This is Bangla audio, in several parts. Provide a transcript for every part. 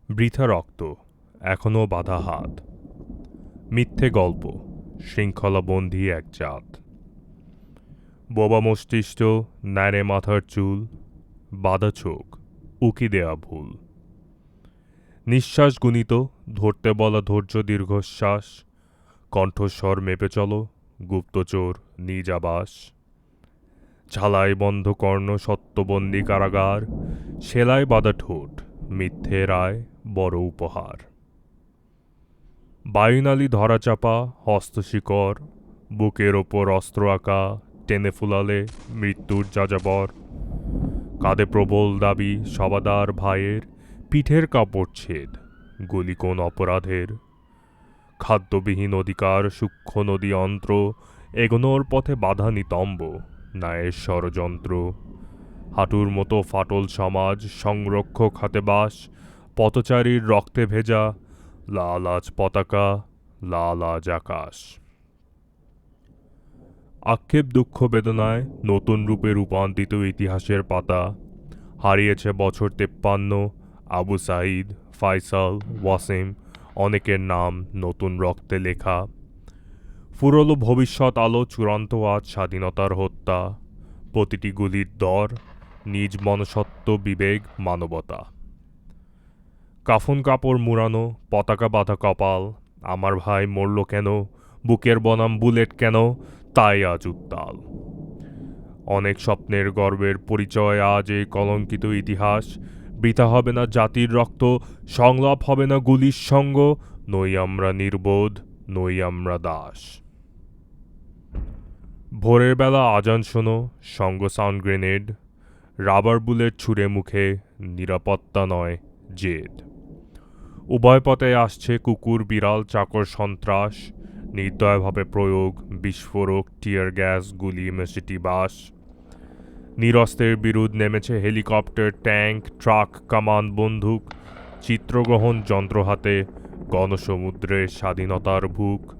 বৃথা রক্ত, এখনও বাঁধা হাত, মিথ্যে গল্প, শৃঙ্খলাবন্দী এক জাত। বোবা মস্তিষ্ক, ন্যাড়ে মাথার চুল, বাঁধা চোখ, উকি দেয়া ভুল। নিঃশ্বাস গুনিত, ধরতে বলা ধৈর্য দীর্ঘশ্বাস, কণ্ঠস্বর মেপে চলো, গুপ্তচোর নিজ আবাস। ঝালাই বন্ধ কর্ণ সত্যবন্দী কারাগার, সেলাই বাঁধা ঠোঁট, মিথ্যে রায় বড় উপহার। বায়ুনালী ধরাচাপা, হস্তশিকর, বুকের ওপর অস্ত্র আঁকা, টেনে ফুলালে মৃত্যুর যাযাবর। কাঁধে প্রবল দাবি সবাদার ভাইয়ের, পিঠের কাপড় ছেদ, গুলি কোন অপরাধের। খাদ্যবিহীন অধিকার, সূক্ষ্ম নদী অন্ত্র, এগোনোর পথে বাধা নিতম্ব, ন্যায়ের ষড়যন্ত্র। হাঁটুর মতো ফাটল সমাজ, সংরক্ষক হাতে বাস, পথচারীর রক্তে ভেজা, লাল আজ পতাকা, লাল আজ আকাশ। আক্ষেপ দুঃখ বেদনায় নতুন রূপে রূপান্তরিত ইতিহাসের পাতা। হারিয়েছে বছর 53, আবু সাঈদ, ফায়সাল, ওয়াসিম, অনেকের নাম নতুন রক্তে লেখা। ফুরলো ভবিষ্যৎ আলো, চূড়ান্ত আজ স্বাধীনতার হত্যা। প্রতিটি গুলির দর, নিজ মনসত্ব, বিবেক, মানবতা। কাফন কাপড় মুড়ানো, পতাকা বাঁধা কপাল, আমার ভাই মরল কেন, বুকের বনাম বুলেট কেন, তাই আজ উত্তাল। অনেক স্বপ্নের গর্বের পরিচয় আজ এই কলঙ্কিত ইতিহাস। বৃথা হবে না জাতির রক্ত, সংলাপ হবে না গুলির সঙ্গ, নই আমরা নির্বোধ, নই আমরা দাস। ভোরের বেলা আজান শোনো, সঙ্গ সাউন্ড গ্রেনেড, রাবার বুলেট ছুঁড়ে মুখে, নিরাপত্তা নয় জেদ। উভয় পথে আসছে কুকুর বিড়াল চাকর সন্ত্রাস, নির্দয়ভাবে প্রয়োগ, বিস্ফোরক, টিয়ার গ্যাস, গুলি, মেসিটি বাস। নিরস্ত্রের বিরুদ্ধ নেমেছে হেলিকপ্টার, ট্যাঙ্ক, ট্রাক, কামান, বন্দুক, চিত্রগ্রহণ যন্ত্র হাতে, গণসমুদ্রের স্বাধীনতার ভুক।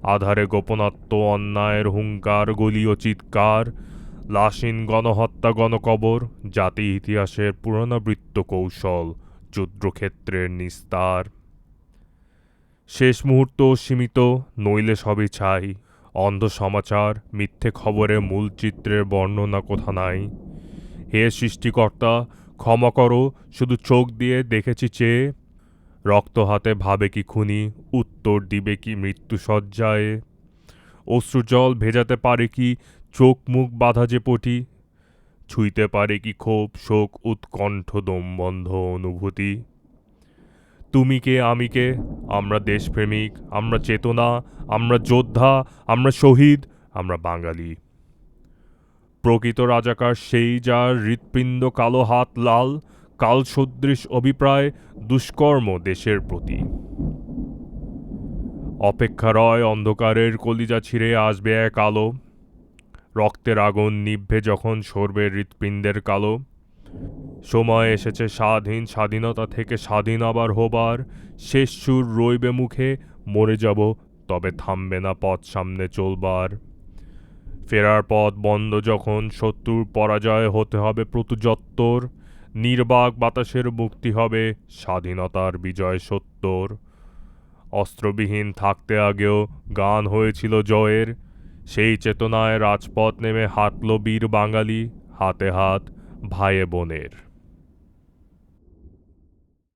আধারে গোপনাত্ম, অন্যায়ের হুঙ্কার, গুলি ও চিৎকার, লাশহীন গণহত্যা, গণকবর, জাতি ইতিহাসের পুনরাবৃত্ত কৌশল, যুদ্ধক্ষেত্রের নিস্তার। শেষ মুহূর্ত সীমিত, নইলে সবই ছাই, অন্ধ সমাচার, মিথ্যে খবরে মূল চিত্রের বর্ণনা কোথা নাই। হে সৃষ্টিকর্তা, ক্ষমা করো, শুধু চোখ দিয়ে দেখেছি চেয়ে। রক্ত হাতে ভাবে কি খুনি, উত্তর দিবে কি মৃত্যুসজ্জায়। অশ্রুজল ভেজাতে পারে কি চোখ মুখ বাঁধা যে পটি, ছুঁইতে পারে কি ক্ষোভ, শোক, উৎকণ্ঠ, দমবন্ধ অনুভূতি। তুমি কে আমি কে, আমরা দেশপ্রেমিক, আমরা চেতনা, আমরা যোদ্ধা, আমরা শহীদ, আমরা বাঙালি। প্রকৃত রাজাকার সেই যার হৃৎপিণ্ড কালো, হাত লাল, কাল সদৃশ অভিপ্রায়, দুষ্কর্ম দেশের প্রতি। অপেক্ষা রয় অন্ধকারের কলিজা ছিঁড়ে আসবে এক আলো, রক্তের আগুন নিভবে যখন সরবে হৃৎপিণ্ডের কালো। সময় এসেছে স্বাধীন স্বাধীনতা থেকে স্বাধীন আবার হবার, শেষ সুর রইবে মুখে, মরে যাব তবে থামবে না পথ সামনে চলবার। ফেরার পথ বন্ধ যখন, শত্রুর পরাজয় হতে হবে প্রতুযত্তর, নির্বাক বাতাসের মুক্তি হবে, স্বাধীনতার বিজয় সত্তর। অস্ত্রবিহীন থাকতে আগেও গান হয়েছিল জয়ের, সেই চেতনায় রাজপথ নেমে হাঁটল বীর বাঙালি, হাতে হাত ভাইয়ে বোনের।